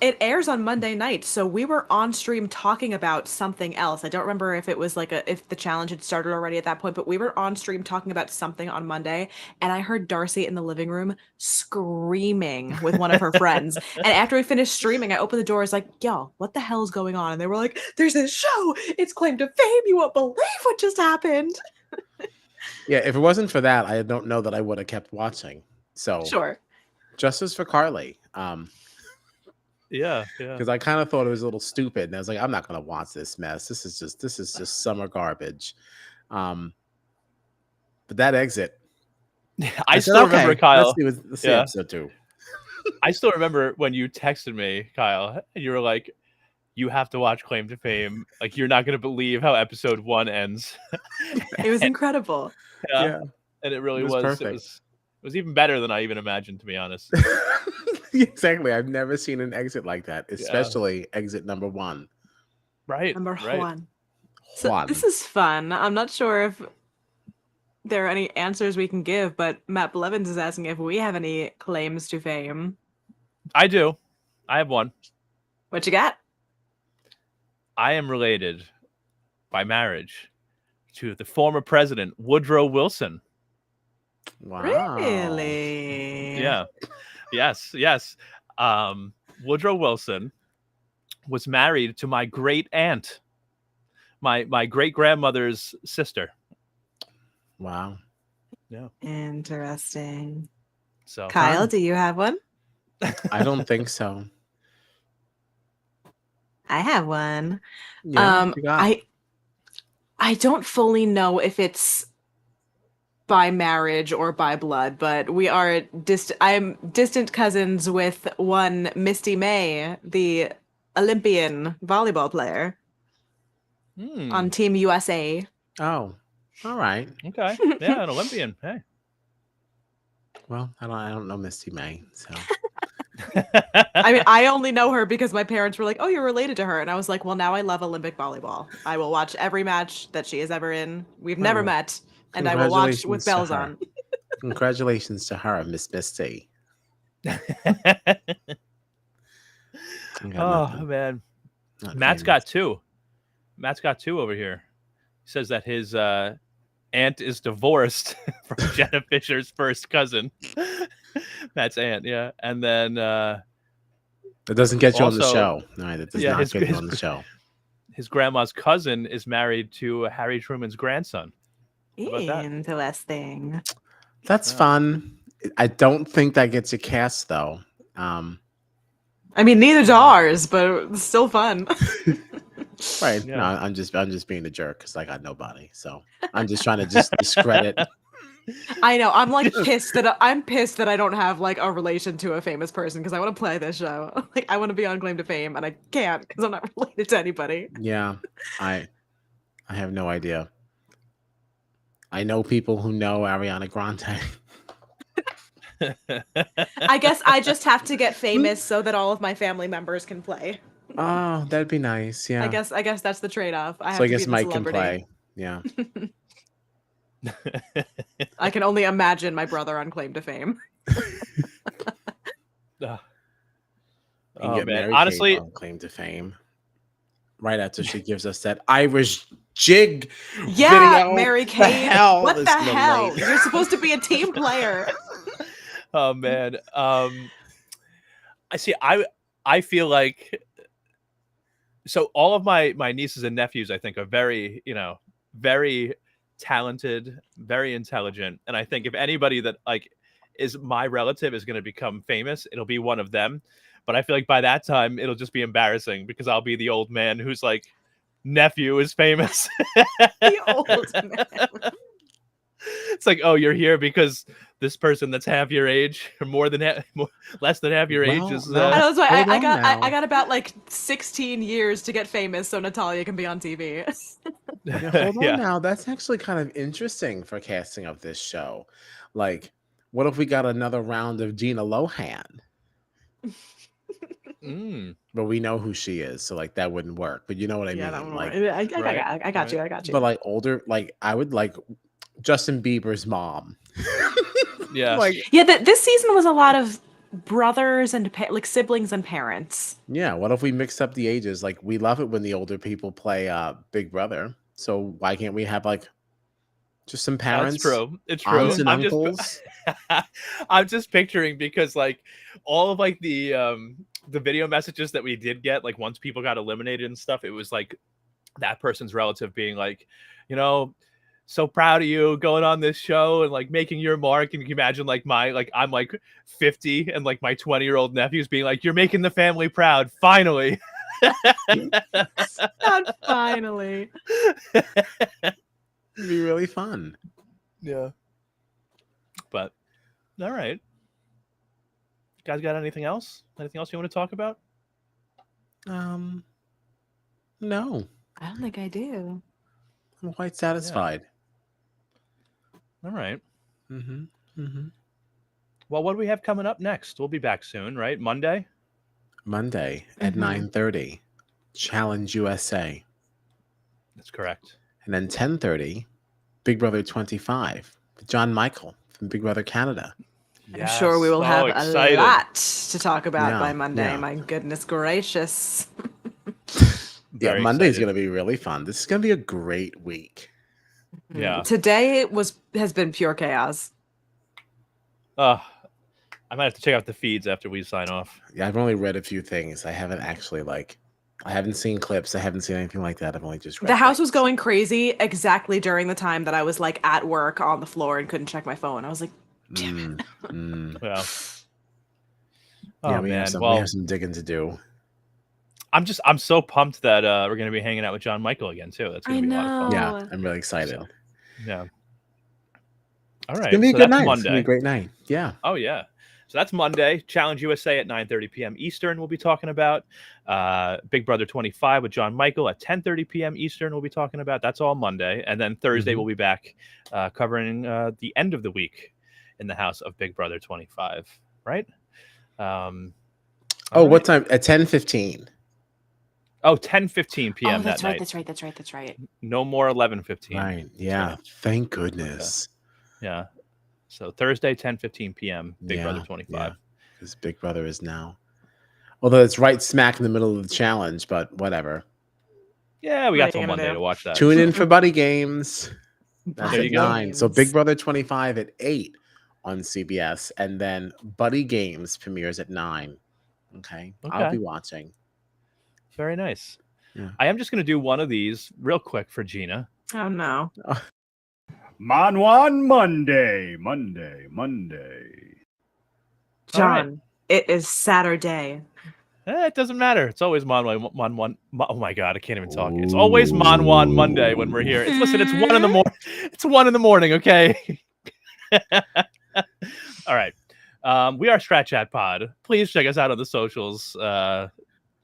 it airs on Monday night, so we were on stream talking about something else. I don't remember if it was like if the challenge had started already at that point, but we were on stream talking about something on Monday, and I heard Darcy in the living room screaming with one of her friends. And after we finished streaming, I opened the door. I was like, yo, what the hell is going on? And they were like, there's this show. It's Claim to Fame. You won't believe what just happened.
Yeah, if it wasn't for that, I don't know that I would have kept watching. So
sure.
Justice for Carly.
Yeah.
Because I kind of thought it was a little stupid, and I was like, I'm not going to watch this mess. This is just summer garbage. But that exit,
I still remember, Kyle.
Let's see episode 2.
I still remember when you texted me, Kyle, and you were like, "You have to watch Claim to Fame. Like, you're not going to believe how episode 1 ends."
It was incredible.
Yeah, and it really was.
Perfect.
It was even better than I even imagined, to be honest.
Exactly. I've never seen an exit like that, especially exit number 1.
Right.
Number
right.
1. So this is fun. I'm not sure if there are any answers we can give, but Matt Blevins is asking if we have any claims to fame.
I do. I have one.
What you got?
I am related by marriage to the former president, Woodrow Wilson.
Wow.
Really?
Yeah. Yes. Woodrow Wilson was married to my great aunt, my great grandmother's sister.
Wow.
Yeah.
Interesting.
So,
Kyle, do you have one?
I don't think so.
I have one.
Yeah,
I don't fully know if it's by marriage or by blood, but we are I'm distant cousins with one Misty May, the Olympian volleyball player on Team USA.
Oh, all right.
Okay. Yeah, an Olympian. Hey.
Well, I don't know Misty May, so.
I mean, I only know her because my parents were like, "Oh, you're related to her," and I was like, "Well, now I love Olympic volleyball. I will watch every match that she is ever in. We've never met, and I will watch with bells on."
Congratulations to her, Miss Misty.
Oh man, Matt's got two. Matt's got two over here. He says that his aunt is divorced from Jenna Fisher's first cousin. Matt's aunt, yeah. And then
that doesn't get you on the show. No, that does not get you on the show.
His grandma's cousin is married to Harry Truman's grandson.
Interesting.
That's fun. I don't think that gets you cast though.
I mean, neither do ours, but it's still fun.
Right.
Yeah.
No, I'm just being a jerk because I got nobody. So I'm just trying to just discredit.
I know. I'm like pissed that I don't have like a relation to a famous person because I want to play this show. Like I want to be on Claim to Fame and I can't because I'm not related to anybody.
Yeah, I have no idea. I know people who know Ariana Grande.
I guess I just have to get famous so that all of my family members can play.
Oh, that'd be nice. Yeah.
I guess that's the trade-off. I
So
have
I
to be
guess
the
Mike can
celebrity.
play. Yeah.
I can only imagine my brother on Claim to Fame.
And
Oh
get
man,
Mary Kate
honestly,
on Claim to Fame. Right after she gives us that Irish jig
Yeah,
video.
Mary
The
Kate.
hell
What
is
the
the
hell?
late-
You're supposed to be a team player.
oh man, I see. I feel like so all of my nieces and nephews, I think, are very very talented, very intelligent, and I think if anybody that like is my relative is going to become famous, it'll be one of them. But I feel like by that time it'll just be embarrassing because I'll be the old man who's like nephew is famous.
The old man.
It's like, oh, you're here because this person that's half your age, or less than half your age,
Well,
is.
no.
I was like,
Hold
I
on
got
now.
I got about like 16 years to get famous so Natalia can be on TV.
Yeah, hold on
Yeah.
now. That's actually kind of interesting for casting of this show. Like, what if we got another round of Gina Lohan?
Mm,
But we know who she is, so like that wouldn't work. But you know what I
Yeah, that
mean?
one.
Like,
right,
I got you.
right.
I got you.
but like older, like I would like Justin Bieber's mom.
Yeah.
Like,
Yeah, this season was a lot of brothers and like siblings and parents.
yeah, what if we mixed up the ages? Like, we love it when the older people play Big Brother. So why can't we have like just some
That's
parents,
true. It's
aunts
true.
and uncles?
I'm just picturing because like all of like the video messages that we did get, like once people got eliminated and stuff, it was like that person's relative being like, so proud of you going on this show and like making your mark. And you can imagine like I'm like 50 and like my 20-year-old nephew's being like, you're making the family proud finally.
Not finally.
It'd be really fun.
Yeah. But all right. You guys got anything else? Anything else you want to talk about?
No,
I don't think I do.
I'm quite satisfied.
All right.
Mm-hmm. Mm-hmm.
Well, what do we have coming up next? We'll be back soon, right? Monday?
Monday at 9:30, Challenge USA.
That's correct.
And then 10:30, Big Brother 25 with John Michael from Big Brother Canada.
I'm sure we will have a lot to talk about by Monday.
Yeah.
My goodness gracious.
Very
Monday's
excited.
going to be really fun. This is going to be a great week.
Yeah.
Today has been pure chaos.
I might have to check out the feeds after we sign off.
Yeah, I've only read a few things. I haven't actually I haven't seen clips. I haven't seen anything like that. I've only just read
The house
things.
was going crazy exactly during the time that I was like at work on the floor and couldn't check my phone. I was like, damn it.
Yeah.
Yeah,
Oh
we
man.
have
Well,
some digging to do.
I'm so pumped that we're gonna be hanging out with John Michael again too. That's gonna be a lot of fun.
Yeah, I'm really excited.
So, yeah. All right.
It's gonna be a
so
good
that's
night.
Monday.
It's gonna be a great night. Yeah.
Oh yeah. So that's Monday. Challenge USA at 9:30 p.m. Eastern. We'll be talking about Big Brother 25 with John Michael at 10:30 p.m. Eastern. We'll be talking about. That's all Monday, and then Thursday we'll be back covering the end of the week in the house of Big Brother 25. Right.
What time? At 10:15.
Oh, 10:15 p.m.
That's
that
right.
night.
That's right.
No more 11:15.
Right. Yeah. Thank goodness.
Yeah. So Thursday, 10:15 p.m. Big Brother 25.
Because Big Brother is now. Although it's right smack in the middle of the challenge, but whatever.
Yeah, we got till Monday to watch that.
Tune in for Buddy Games. That's
There
at
you go.
9. So Big Brother 25 at 8 on CBS, and then Buddy Games premieres at 9. Okay. I'll be watching.
Very nice.
Yeah.
I am just going to do one of these real quick for Gina.
Oh no.
Manwan Monday.
John, it is Saturday.
It doesn't matter. It's always oh my god, I can't even talk. It's always Monwan Monday when we're here. Listen, it's 1 in the morning. It's 1 in the morning. Okay. All right. We are Strat Chat Pod. Please check us out on the socials.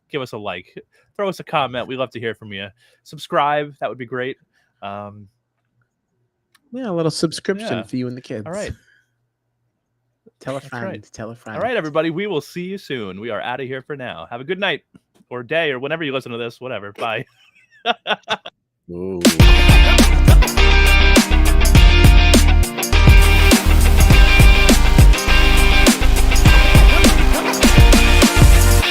Give us a like. Throw us a comment. We love to hear from you. Subscribe. That would be great.
Yeah, a little subscription
Yeah.
for you and the kids.
All right.
Tell a
That's
friend.
right.
Tell a friend.
All right, everybody. We will see you soon. We are out of here for now. Have a good night or day or whenever you listen to this. Whatever. Bye.
Ooh.